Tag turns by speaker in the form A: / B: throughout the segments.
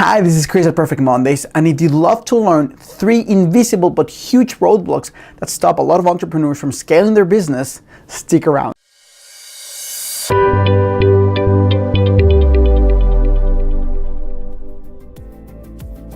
A: Hi, this is Chris at Perfect Mondays, and if you'd love to learn 3 invisible but huge roadblocks that stop a lot of entrepreneurs from scaling their business, stick around.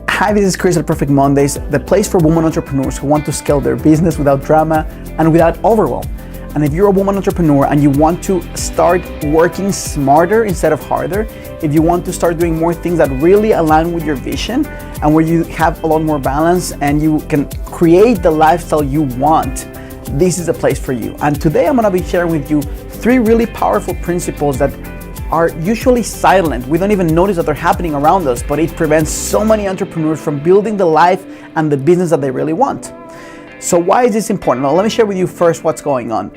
A: Hi, this is Chris at Perfect Mondays, the place for women entrepreneurs who want to scale their business without drama and without overwhelm. And if you're a woman entrepreneur and you want to start working smarter instead of harder, if you want to start doing more things that really align with your vision and where you have a lot more balance and you can create the lifestyle you want, this is a place for you. And today I'm gonna be sharing with you 3 really powerful principles that are usually silent. We don't even notice that they're happening around us, but it prevents so many entrepreneurs from building the life and the business that they really want. So why is this important? Well, let me share with you first what's going on.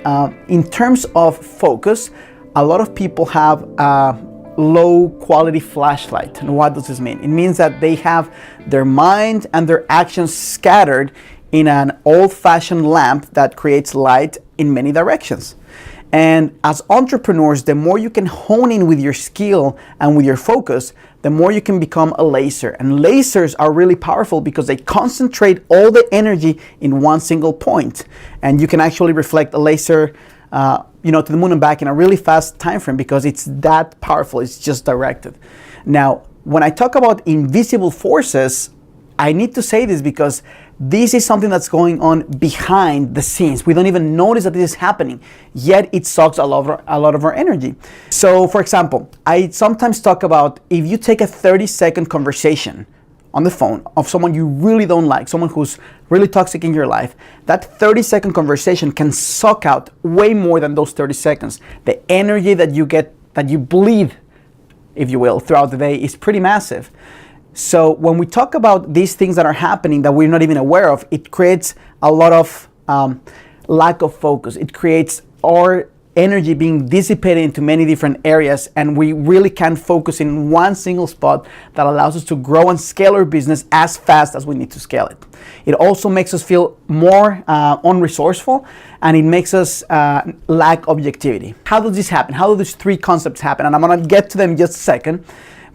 A: In terms of focus, a lot of people have a low quality flashlight. And what does this mean? It means that they have their mind and their actions scattered in an old-fashioned lamp that creates light in many directions. And as entrepreneurs, the more you can hone in with your skill and with your focus, the more you can become a laser. And lasers are really powerful because they concentrate all the energy in one single point. And you can actually reflect a laser to the moon and back in a really fast time frame because it's that powerful. It's just directed. Now, when I talk about invisible forces, I need to say this because this is something that's going on behind the scenes. We don't even notice that this is happening, yet it sucks a lot of our energy. So for example, I sometimes talk about if you take a 30-second conversation on the phone of someone you really don't like, someone who's really toxic in your life, that 30-second conversation can suck out way more than those 30 seconds. The energy that you get, that you bleed, if you will, throughout the day is pretty massive. So when we talk about these things that are happening that we're not even aware of, it creates a lot of lack of focus. It creates our energy being dissipated into many different areas, and we really can't focus in one single spot that allows us to grow and scale our business as fast as we need to scale it. It also makes us feel more unresourceful, and it makes us lack objectivity. How does this happen? How do these 3 concepts happen? And I'm gonna get to them in just a second.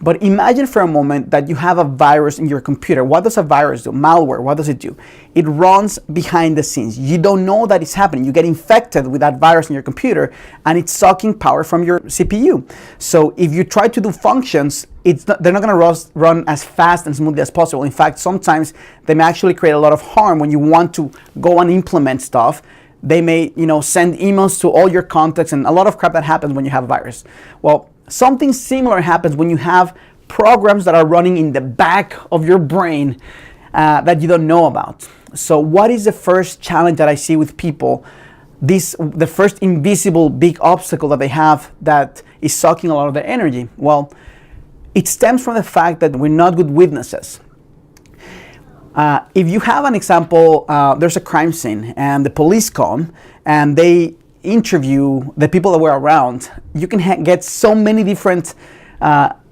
A: But imagine for a moment that you have a virus in your computer. What does a virus do? Malware, what does it do? It runs behind the scenes. You don't know that it's happening. You get infected with that virus in your computer and it's sucking power from your CPU. So if you try to do functions, they're not gonna run as fast and smoothly as possible. In fact, sometimes they may actually create a lot of harm when you want to go and implement stuff. They may, send emails to all your contacts and a lot of crap that happens when you have a virus. Well, something similar happens when you have programs that are running in the back of your brain that you don't know about. So what is the first challenge that I see with people? The first invisible big obstacle that they have that is sucking a lot of their energy? Well, it stems from the fact that we're not good witnesses. If you have an example, there's a crime scene and the police come and they interview the people that were around, you can get so many different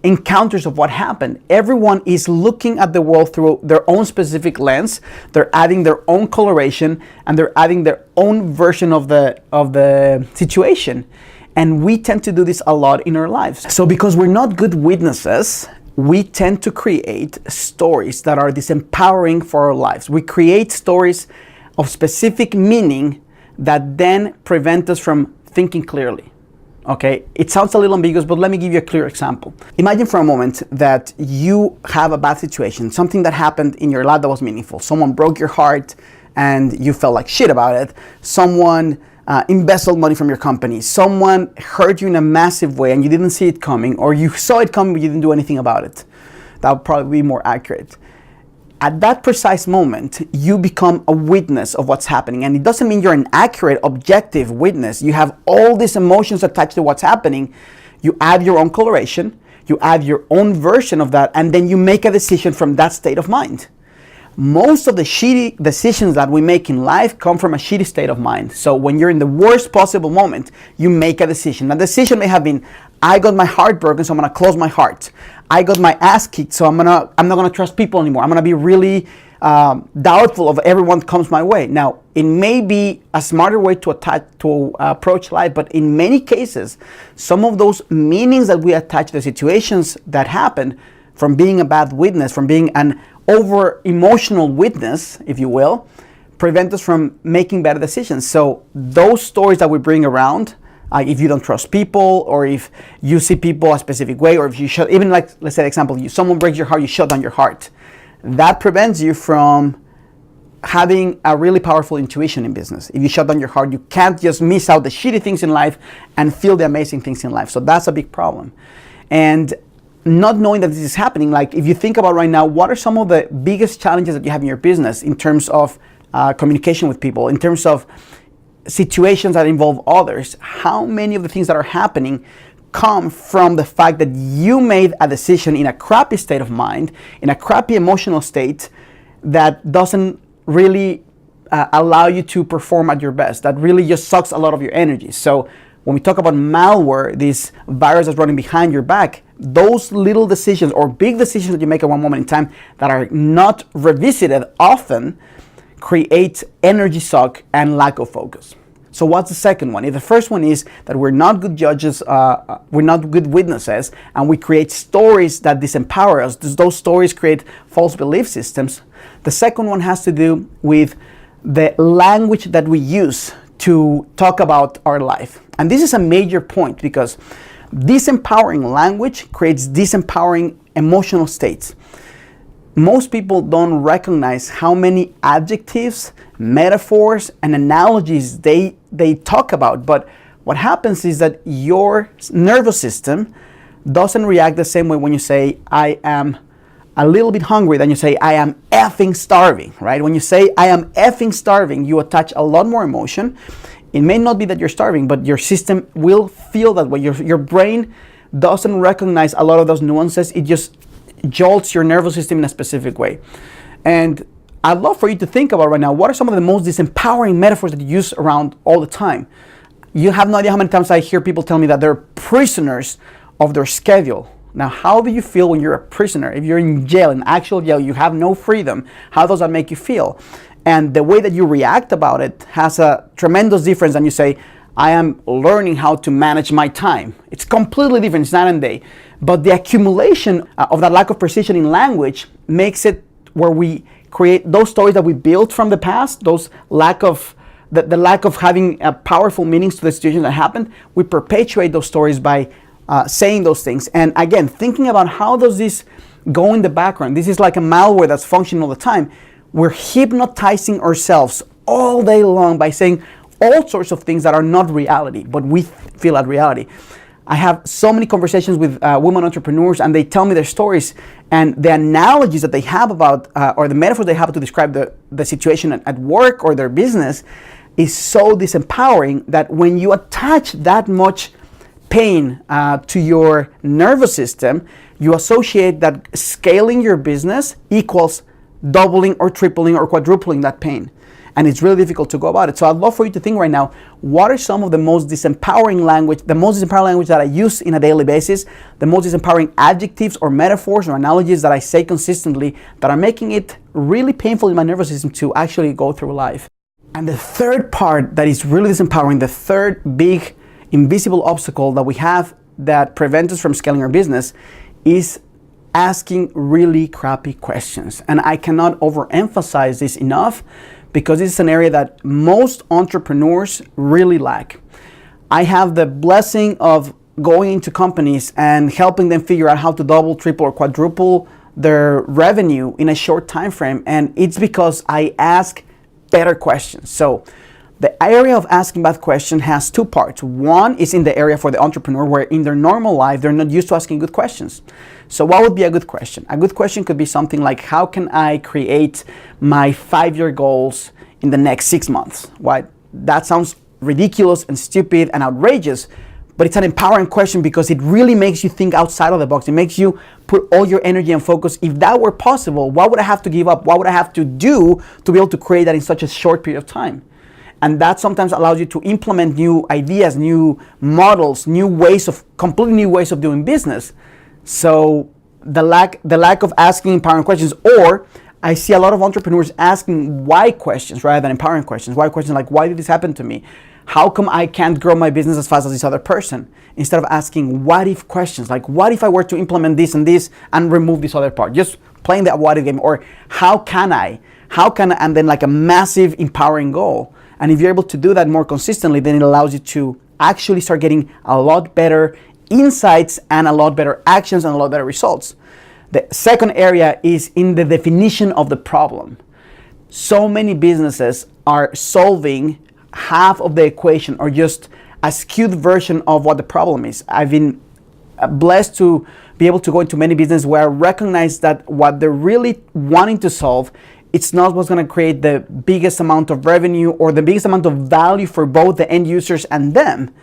A: encounters of what happened. Everyone is looking at the world through their own specific lens. They're adding their own coloration and they're adding their own version of the situation. And we tend to do this a lot in our lives. So because we're not good witnesses, we tend to create stories that are disempowering for our lives. We create stories of specific meaning that then prevent us from thinking clearly. Okay, it sounds a little ambiguous, but let me give you a clear example. Imagine for a moment that you have a bad situation, something that happened in your life that was meaningful. Someone broke your heart and you felt like shit about it. Someone embezzled money from your company. Someone hurt you in a massive way and you didn't see it coming, or you saw it coming but you didn't do anything about it. That would probably be more accurate. At that precise moment, you become a witness of what's happening. And it doesn't mean you're an accurate, objective witness. You have all these emotions attached to what's happening. You add your own coloration, you add your own version of that, and then you make a decision from that state of mind. Most of the shitty decisions that we make in life come from a shitty state of mind. So when you're in the worst possible moment, you make a decision. That decision may have been, I got my heart broken, so I'm gonna close my heart. I got my ass kicked, so I'm not gonna trust people anymore. I'm gonna be really doubtful of everyone that comes my way. Now, it may be a smarter way to approach life, but in many cases, some of those meanings that we attach to the situations that happen from being a bad witness, from being an over emotional witness, if you will, prevent us from making better decisions. So those stories that we bring around, if you don't trust people, or if you see people a specific way, or if you shut, even like, let's say, example, someone breaks your heart, you shut down your heart. That prevents you from having a really powerful intuition in business. If you shut down your heart, you can't just miss out the shitty things in life and feel the amazing things in life. So that's a big problem. And not knowing that this is happening, like if you think about right now, what are some of the biggest challenges that you have in your business in terms of communication with people, in terms of situations that involve others? How many of the things that are happening come from the fact that you made a decision in a crappy state of mind, in a crappy emotional state that doesn't really allow you to perform at your best, that really just sucks a lot of your energy? So when we talk about malware, this virus that's running behind your back, those little decisions or big decisions that you make at one moment in time that are not revisited often create energy suck and lack of focus. So what's the second one? If the first one is that we're not good judges, we're not good witnesses, and we create stories that disempower us. Those stories create false belief systems. The second one has to do with the language that we use to talk about our life. And this is a major point, because disempowering language creates disempowering emotional states. Most people don't recognize how many adjectives, metaphors, and analogies they talk about. But what happens is that your nervous system doesn't react the same way when you say, I am a little bit hungry, than you say, I am effing starving, right? When you say, I am effing starving, you attach a lot more emotion. It may not be that you're starving, but your system will feel that way. Your brain doesn't recognize a lot of those nuances. It just jolts your nervous system in a specific way. And I'd love for you to think about right now, what are some of the most disempowering metaphors that you use around all the time? You have no idea how many times I hear people tell me that they're prisoners of their schedule. Now, how do you feel when you're a prisoner? If you're in jail, in actual jail, you have no freedom. How does that make you feel? And the way that you react about it has a tremendous difference than you say, I am learning how to manage my time. It's completely different, it's night and day. But the accumulation of that lack of precision in language makes it where we create those stories that we built from the past, those lack of, the lack of having powerful meanings to the situation that happened. We perpetuate those stories by saying those things. And again, thinking about how does this go in the background. This is like a malware that's functioning all the time. We're hypnotizing ourselves all day long by saying all sorts of things that are not reality, but we feel at reality. I have so many conversations with women entrepreneurs, and they tell me their stories, and the analogies that they have about, or the metaphors they have to describe the situation at work or their business is so disempowering that when you attach that much pain to your nervous system, you associate that scaling your business equals doubling or tripling or quadrupling that pain. And it's really difficult to go about it. So I'd love for you to think right now, what are some of the most disempowering language that I use in a daily basis, the most disempowering adjectives or metaphors or analogies that I say consistently that are making it really painful in my nervous system to actually go through life. And the third part that is really disempowering, the third big invisible obstacle that we have that prevents us from scaling our business, is asking really crappy questions. And I cannot overemphasize this enough, because this is an area that most entrepreneurs really lack. I have the blessing of going into companies and helping them figure out how to double, triple, or quadruple their revenue in a short time frame. And it's because I ask better questions. So the area of asking bad questions has two parts. One is in the area for the entrepreneur, where in their normal life, they're not used to asking good questions. So what would be a good question? A good question could be something like, how can I create my 5-year goals in the next 6 months? Why? That sounds ridiculous and stupid and outrageous, but it's an empowering question because it really makes you think outside of the box. It makes you put all your energy and focus. If that were possible, what would I have to give up? What would I have to do to be able to create that in such a short period of time? And that sometimes allows you to implement new ideas, new models, completely new ways of doing business. So the lack of asking empowering questions, or I see a lot of entrepreneurs asking why questions rather than empowering questions. Why questions like, why did this happen to me? how come I can't grow my business as fast as this other person? Instead of asking what if questions, like what if I were to implement this and remove this other part? Just playing that what if game, or how can I, and then like a massive empowering goal. And if you're able to do that more consistently, then it allows you to actually start getting a lot better insights and a lot better actions and a lot better results. The second area is in the definition of the problem. So many businesses are solving half of the equation or just a skewed version of what the problem is. I've been blessed to be able to go into many businesses where I recognize that what they're really wanting to solve, it's not what's going to create the biggest amount of revenue or the biggest amount of value for both the end users and them.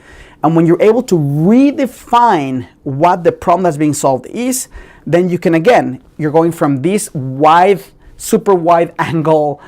A: And when you're able to redefine what the problem that's being solved is, then you can, again, you're going from this wide, super wide angle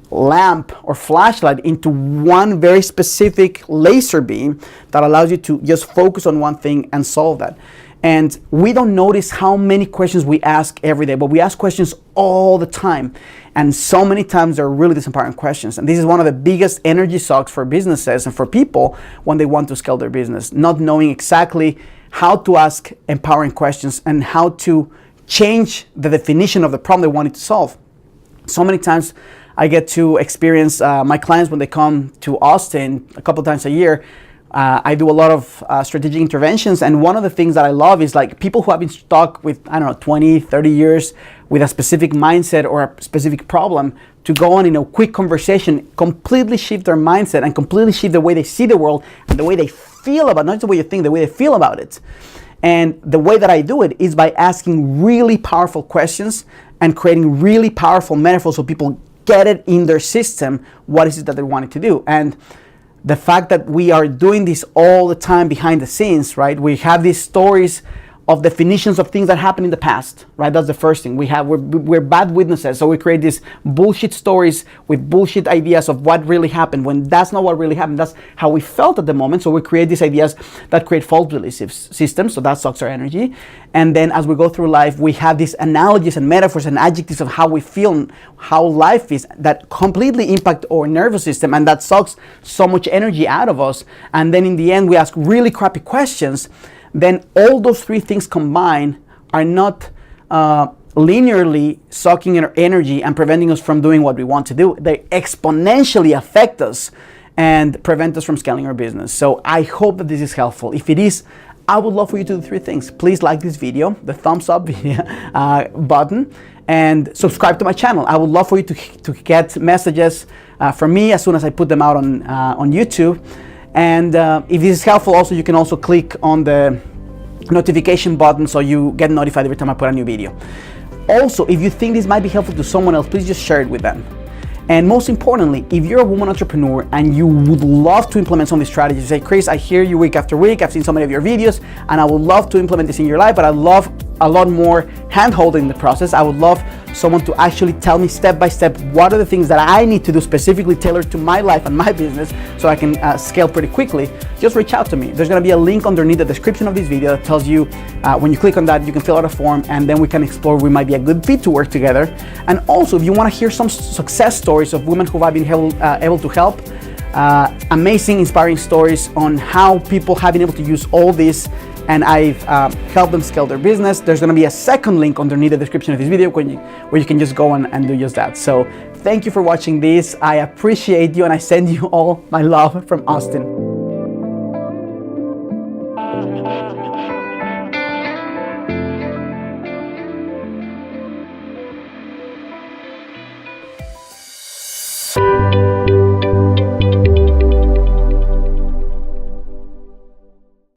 A: lamp or flashlight into one very specific laser beam that allows you to just focus on one thing and solve that. And we don't notice how many questions we ask every day, but we ask questions all the time. And so many times they're really disempowering questions. And this is one of the biggest energy sucks for businesses and for people when they want to scale their business, not knowing exactly how to ask empowering questions and how to change the definition of the problem they wanted to solve. So many times I get to experience my clients when they come to Austin a couple times a year. I do a lot of strategic interventions, and one of the things that I love is like people who have been stuck with, 20, 30 years with a specific mindset or a specific problem, to go on in a quick conversation, completely shift their mindset and completely shift the way they see the world and the way they feel about it, not just the way you think, the way they feel about it. And the way that I do it is by asking really powerful questions and creating really powerful metaphors so people get it in their system, what is it that they're wanting to do. And the fact that we are doing this all the time behind the scenes, right? We have these stories of definitions of things that happened in the past, right? That's the first thing. We're bad witnesses, so we create these bullshit stories with bullshit ideas of what really happened when that's not what really happened. That's how we felt at the moment. So we create these ideas that create false belief systems, so that sucks our energy. And then as we go through life, we have these analogies and metaphors and adjectives of how we feel and how life is that completely impact our nervous system, and that sucks so much energy out of us. And then in the end, we ask really crappy questions. Then all those three things combined are not linearly sucking in our energy and preventing us from doing what we want to do. They exponentially affect us and prevent us from scaling our business. So I hope that this is helpful. If it is, I would love for you to do three things. Please like this video, the thumbs up button, and subscribe to my channel. I would love for you to get messages from me as soon as I put them out on YouTube. And if this is helpful, also you can also click on the notification button so you get notified every time I put a new video. Also, if you think this might be helpful to someone else, please just share it with them. And most importantly, if you're a woman entrepreneur and you would love to implement some of these strategies, you say, Chris, I hear you week after week, I've seen so many of your videos, and I would love to implement this in your life, but I love a lot more hand-holding in the process. I would love someone to actually tell me step by step what are the things that I need to do specifically tailored to my life and my business so I can scale pretty quickly. Just reach out to me. There's going to be a link underneath the description of this video that tells you when you click on that, you can fill out a form, and then we can explore we might be a good fit to work together. And also, if you want to hear some success stories of women who have been able to help, amazing, inspiring stories on how people have been able to use all this and I've helped them scale their business, there's going to be a second link underneath the description of this video where you can just go and do just that. So thank you for watching this. I appreciate you, and I send you all my love from Austin.